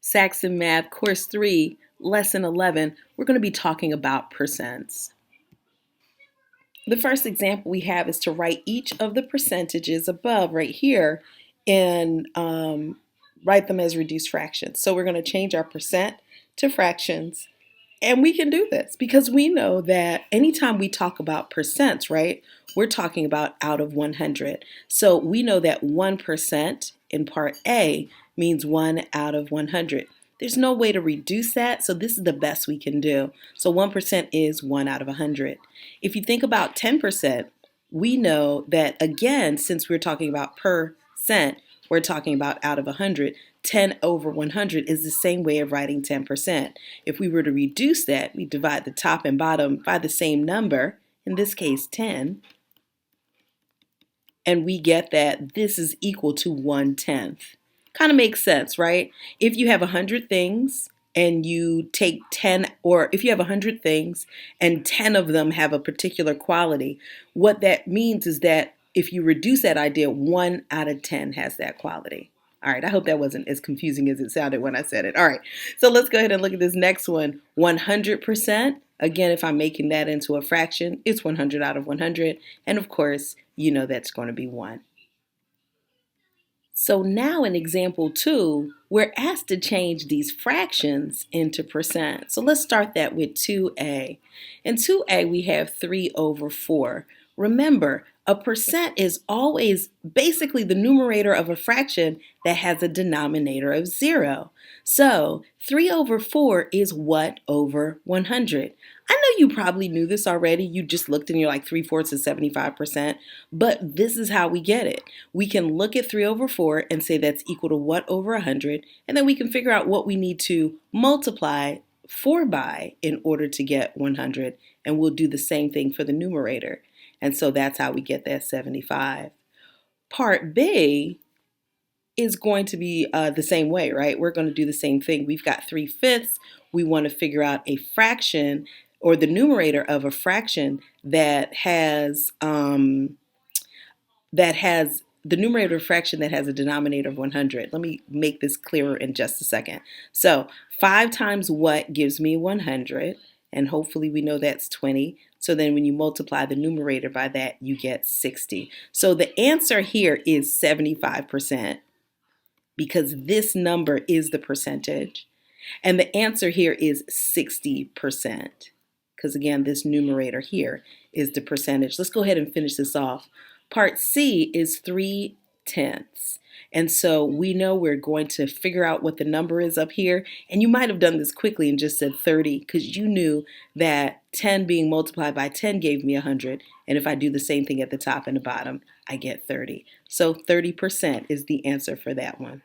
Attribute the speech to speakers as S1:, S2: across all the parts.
S1: Saxon Math, Course 3, Lesson 11, we're going to be talking about percents. The first example we have is to write each of the percentages above right here and write them as reduced fractions. So we're going to change our percent to fractions. And we can do this because we know that anytime we talk about percents, right, we're talking about out of 100. So we know that 1% in part A means 1 out of 100. There's no way to reduce that, so this is the best we can do. So 1% is 1 out of 100. If you think about 10%, we know that, again, since we're talking about percent, we're talking about out of 100. 10 over 100 is the same way of writing 10%. If we were to reduce that, we divide the top and bottom by the same number, in this case 10, and we get that this is equal to 1/10. Kind of makes sense, right? If you have 100 things and you take 10, or if you have 100 things and 10 of them have a particular quality, what that means is that if you reduce that idea, 1 out of 10 has that quality. All right, I hope that wasn't as confusing as it sounded when I said it. All right, so let's go ahead and look at this next one. 100%. Again, if I'm making that into a fraction, it's 100 out of 100. And of course, you know that's going to be 1. So now in example 2, we're asked to change these fractions into percent. So let's start that with 2a. In 2a, we have 3 over 4. Remember, a percent is always basically the numerator of a fraction that has a denominator of 0. So 3 over 4 is what over 100? I know you probably knew this already. You just looked and you're like 3/4 is 75%. But this is how we get it. We can look at 3 over 4 and say that's equal to what over 100, and then we can figure out what we need to multiply 4 by in order to get 100, and we'll do the same thing for the numerator. And so that's how we get that 75. Part B is going to be the same way, right? We're going to do the same thing. We've got 3/5. We want to figure out a fraction or the numerator of a fraction that has the numerator of fraction that has a denominator of 100. Let me make this clearer in just a second. So 5 times what gives me 100, and hopefully we know that's 20. So then when you multiply the numerator by that, you get 60. So the answer here is 75% because this number is the percentage. And the answer here is 60%. Because again, this numerator here is the percentage. Let's go ahead and finish this off. Part C is 3/10. And so we know we're going to figure out what the number is up here. And you might have done this quickly and just said 30 because you knew that 10 being multiplied by 10 gave me 100. And if I do the same thing at the top and the bottom, I get 30. So 30% is the answer for that one.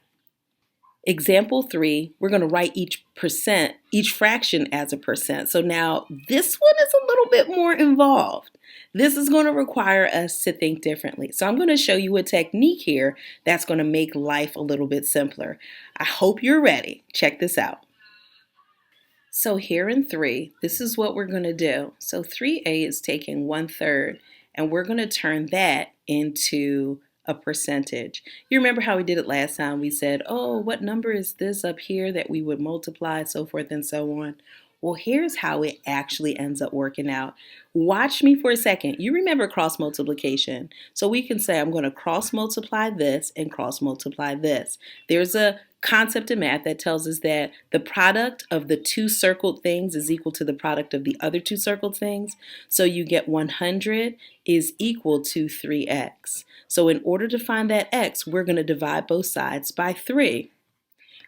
S1: Example 3, we're going to write each fraction as a percent. So now this one is a little bit more involved. This is going to require us to think differently. So I'm going to show you a technique here that's going to make life a little bit simpler. I hope you're ready. Check this out. So here in 3, this is what we're going to do. So 3a is taking 1/3, and we're going to turn that into a percentage. You remember how we did it last time? We said, oh, what number is this up here that we would multiply, so forth and so on. Well, here's how it actually ends up working out. Watch me for a second. You remember cross multiplication. So we can say I'm going to cross multiply this and cross multiply this. There's a concept in math that tells us that the product of the two circled things is equal to the product of the other two circled things. So you get 100 is equal to 3x. So in order to find that x, we're going to divide both sides by 3.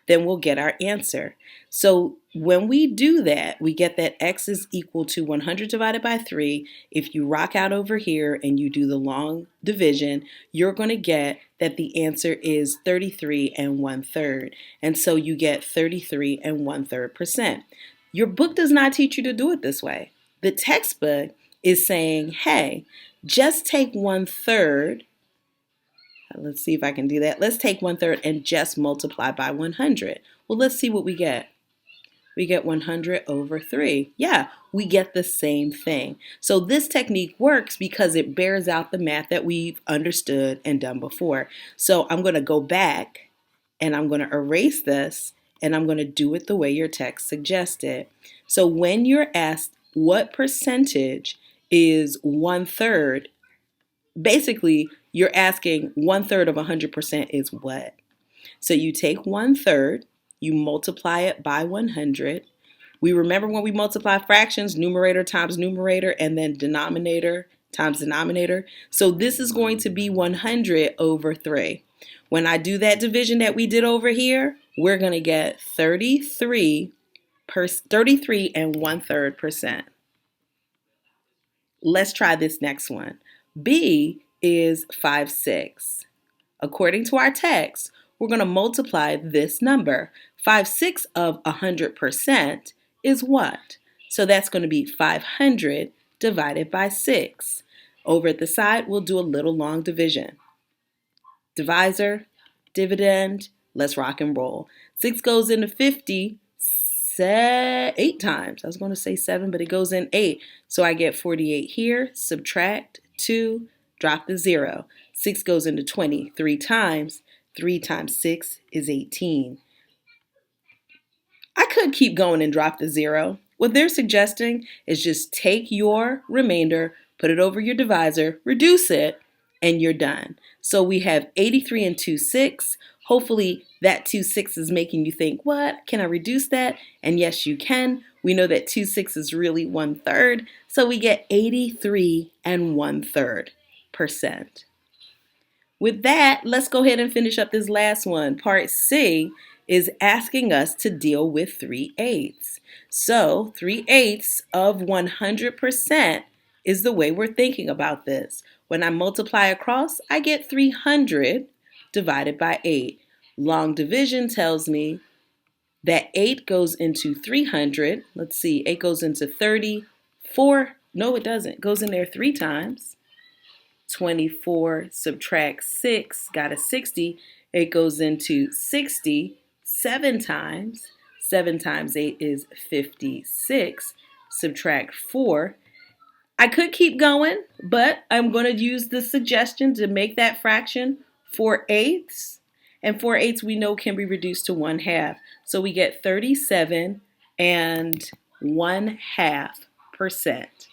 S1: Then we'll get our answer. So when we do that, we get that x is equal to 100 divided by 3. If you rock out over here and you do the long division, you're going to get that the answer is 33 1/3. And so you get 33 1/3%. Your book does not teach you to do it this way. The textbook is saying, hey, just take 1/3. Let's see if I can do that. Let's take 1/3 and just multiply by 100. Well, let's see what we get. We get 100 over 3. Yeah, we get the same thing. So this technique works because it bears out the math that we've understood and done before. So I'm going to go back and I'm going to erase this and I'm going to do it the way your text suggested. So when you're asked what percentage is 1/3, basically you're asking 1/3 of 100% is what? So you take 1/3, you multiply it by 100. We remember when we multiply fractions, numerator times numerator, and then denominator times denominator. So this is going to be 100 over 3. When I do that division that we did over here, we're going to get 33 and 1/3%. Let's try this next one. B is 5/6. According to our text, we're going to multiply this number. 5/6 of 100% is what? So that's going to be 500 divided by 6. Over at the side, we'll do a little long division. Divisor, dividend, let's rock and roll. 6 goes into 50 8 times. I was going to say 7, but it goes in 8. So I get 48 here, subtract 2, drop the 0. 6 goes into 20 3 times. 3 times 6 is 18. I could keep going and drop the 0. What they're suggesting is just take your remainder, put it over your divisor, reduce it, and you're done. So we have 83 and 2 6. Hopefully that 2 6 is making you think, what? Can I reduce that? And yes, you can. We know that 2 6 is really 1/3. So we get 83 and 1/3%. With that, let's go ahead and finish up this last one. Part C is asking us to deal with 3/8. So 3/8 of 100% is the way we're thinking about this. When I multiply across, I get 300 divided by 8. Long division tells me that 8 goes into 300. Let's see, 8 goes into 34. No, it doesn't. It goes in there 3 times. 24 subtract 6, got a 60. It goes into 60 7 times. 7 times 8 is 56. Subtract 4. I could keep going, but I'm going to use the suggestion to make that fraction 4/8. And 4/8 we know can be reduced to 1/2. So we get 37 and 1/2%.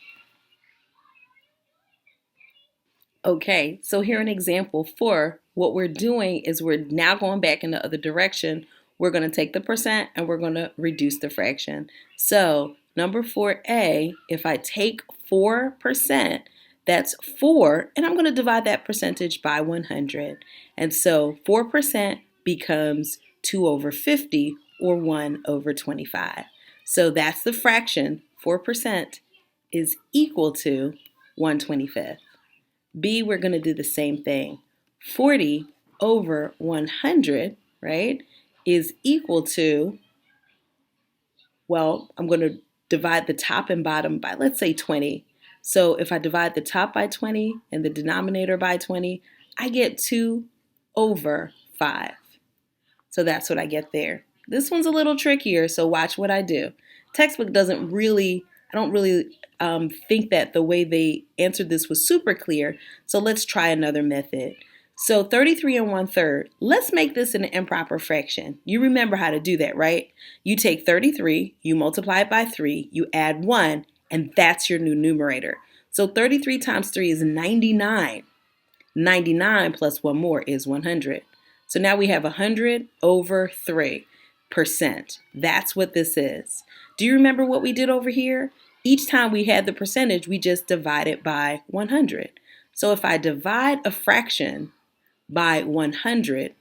S1: Okay, so here an example for what we're doing is we're now going back in the other direction. We're going to take the percent and we're going to reduce the fraction. So number 4a, if I take 4%, that's 4, and I'm going to divide that percentage by 100. And so 4% becomes 2 over 50 or 1 over 25. So that's the fraction. 4% is equal to 1/25. B, we're going to do the same thing. 40 over 100, right, is equal to, well, I'm going to divide the top and bottom by, let's say, 20. So if I divide the top by 20 and the denominator by 20, I get 2 over 5. So that's what I get there. This one's a little trickier, so watch what I do. Textbook doesn't really, I don't really think that the way they answered this was super clear. So let's try another method. So 33 and 1/3, let's make this an improper fraction. You remember how to do that, right? You take 33, you multiply it by 3, you add 1, and that's your new numerator. So 33 times 3 is 99. 99 plus 1 more is 100. So now we have 100 over 3%. That's what this is. Do you remember what we did over here? Each time we had the percentage, we just divided by 100. So if I divide a fraction by 100,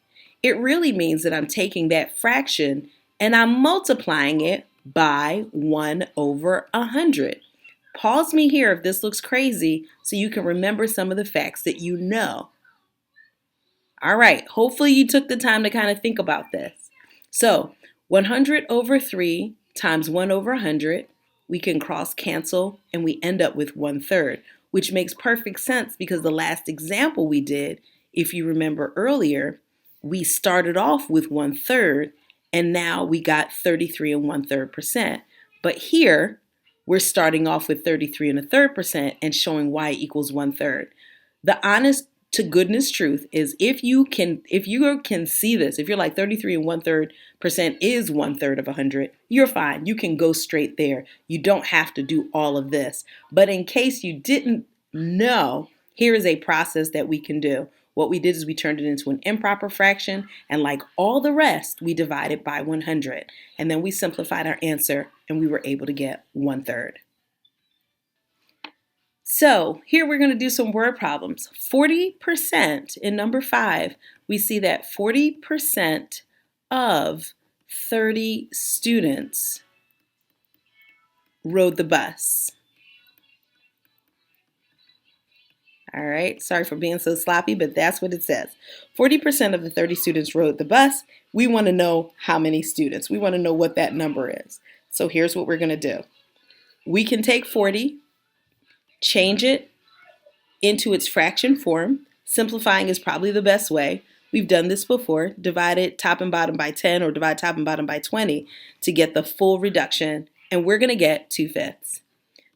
S1: it really means that I'm taking that fraction and I'm multiplying it by 1 over 100. Pause me here if this looks crazy so you can remember some of the facts that you know. All right, hopefully you took the time to kind of think about this. So 100 over 3 times 1 over 100, we can cross cancel and we end up with 1/3, which makes perfect sense because the last example we did, if you remember earlier, we started off with 1/3 and now we got 33 and 1/3%. But here, we're starting off with 33 and 1/3% and showing y equals 1/3. The honest to goodness truth is if you can see this, if you're like 33 and 1/3% is 1/3 of 100, you're fine. You can go straight there. You don't have to do all of this. But in case you didn't know, here is a process that we can do. What we did is we turned it into an improper fraction, and like all the rest, we divided by 100. And then we simplified our answer, and we were able to get 1/3. So here we're going to do some word problems. 40% in number 5, we see that 40% of 30 students rode the bus. All right, sorry for being so sloppy, but that's what it says. 40% of the 30 students rode the bus. We want to know how many students. We want to know what that number is. So here's what we're going to do. We can take 40, change it into its fraction form. Simplifying is probably the best way. We've done this before. Divide it top and bottom by 10 or divide top and bottom by 20 to get the full reduction, and we're going to get 2/5.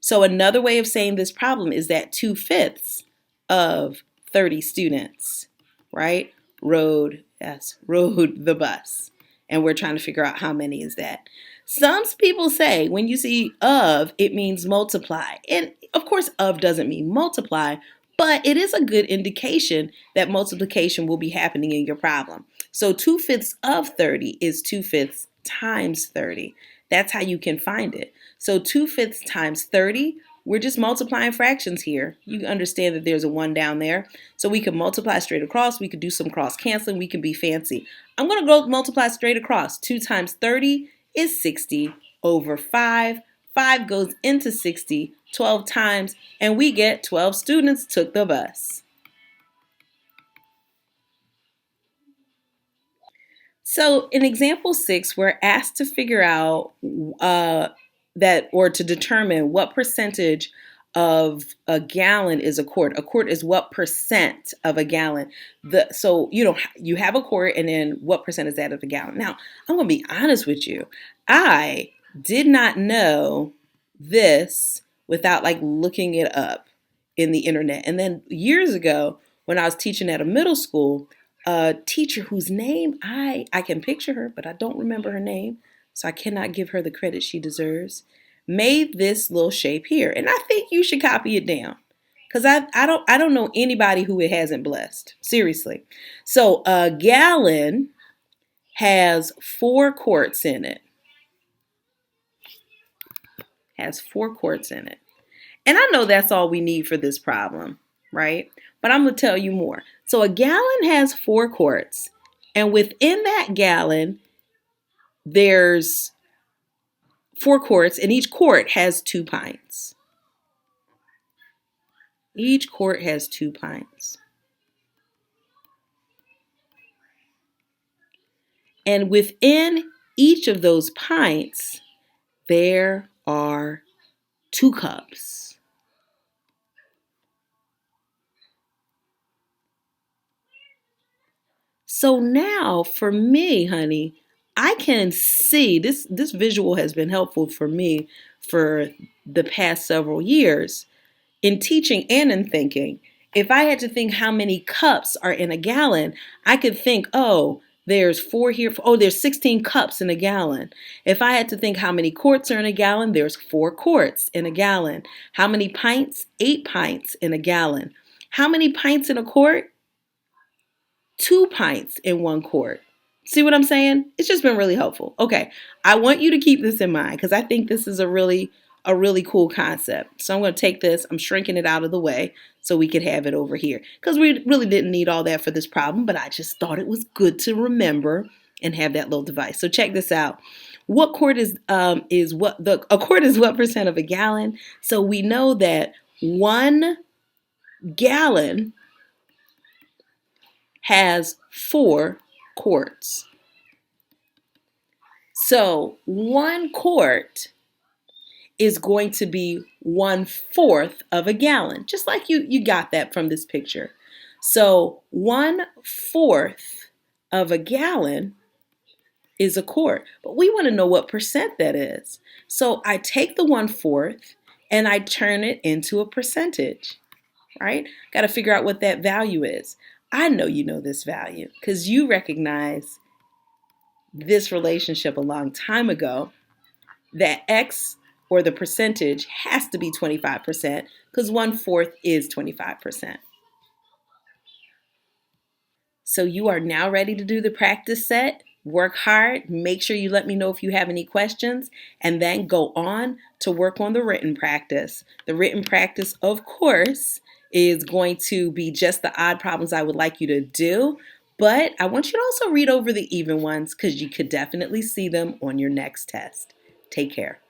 S1: So another way of saying this problem is that 2/5 of 30 students, right, rode the bus. And we're trying to figure out how many is that. Some people say when you see of, it means multiply. And of course, of doesn't mean multiply, but it is a good indication that multiplication will be happening in your problem. So 2/5 of 30 is 2/5 times 30. That's how you can find it. So 2/5 times 30, we're just multiplying fractions here. You understand that there's a 1 down there. So we can multiply straight across. We could do some cross canceling. We can be fancy. I'm going to go multiply straight across. 2 times 30 is 60 over 5. 5 goes into 60 12 times, and we get 12 students took the bus. So in example 6, we're asked to figure out to determine what percentage of a gallon is a quart. A quart is what percent of a gallon. So you have a quart, and then what percent is that of a gallon? Now, I'm going to be honest with you. I did not know this without looking it up in the internet. And then years ago, when I was teaching at a middle school, a teacher whose name I can picture her, but I don't remember her name, so I cannot give her the credit she deserves, made this little shape here. And I think you should copy it down, because I don't know anybody who it hasn't blessed. Seriously. So a gallon has 4 quarts in it. Has 4 quarts in it. And I know that's all we need for this problem, right? But I'm going to tell you more. So a gallon has 4 quarts, and within that gallon, there's 4 quarts, and each quart has 2 pints. Each quart has 2 pints. And within each of those pints, there are 2 cups. So now for me, honey, I can see this visual has been helpful for me for the past several years in teaching and in thinking. If I had to think how many cups are in a gallon, I could think, oh, there's 4 here. Oh, there's 16 cups in a gallon. If I had to think how many quarts are in a gallon, there's 4 quarts in a gallon. How many pints? 8 pints in a gallon. How many pints in a quart? 2 pints in 1 quart. See what I'm saying? It's just been really helpful. Okay, I want you to keep this in mind because I think this is a really cool concept. So I'm going to take this, I'm shrinking it out of the way so we could have it over here, because we really didn't need all that for this problem, but I just thought it was good to remember and have that little device. So check this out. What quart is a quart is what percent of a gallon? So we know that 1 gallon has 4 quarts. So 1 quart is going to be 1/4 of a gallon, just like you got that from this picture. So 1/4 of a gallon is a quart, but we want to know what percent that is. So I take the 1/4 and I turn it into a percentage, All right, got to figure out what that value is. I know you know this value because you recognize this relationship a long time ago that X or the percentage has to be 25% because 1/4 is 25%. So you are now ready to do the practice set. Work hard. Make sure you let me know if you have any questions, and then go on to work on the written practice. The written practice, of course, is going to be just the odd problems I would like you to do, but I want you to also read over the even ones because you could definitely see them on your next test. Take care.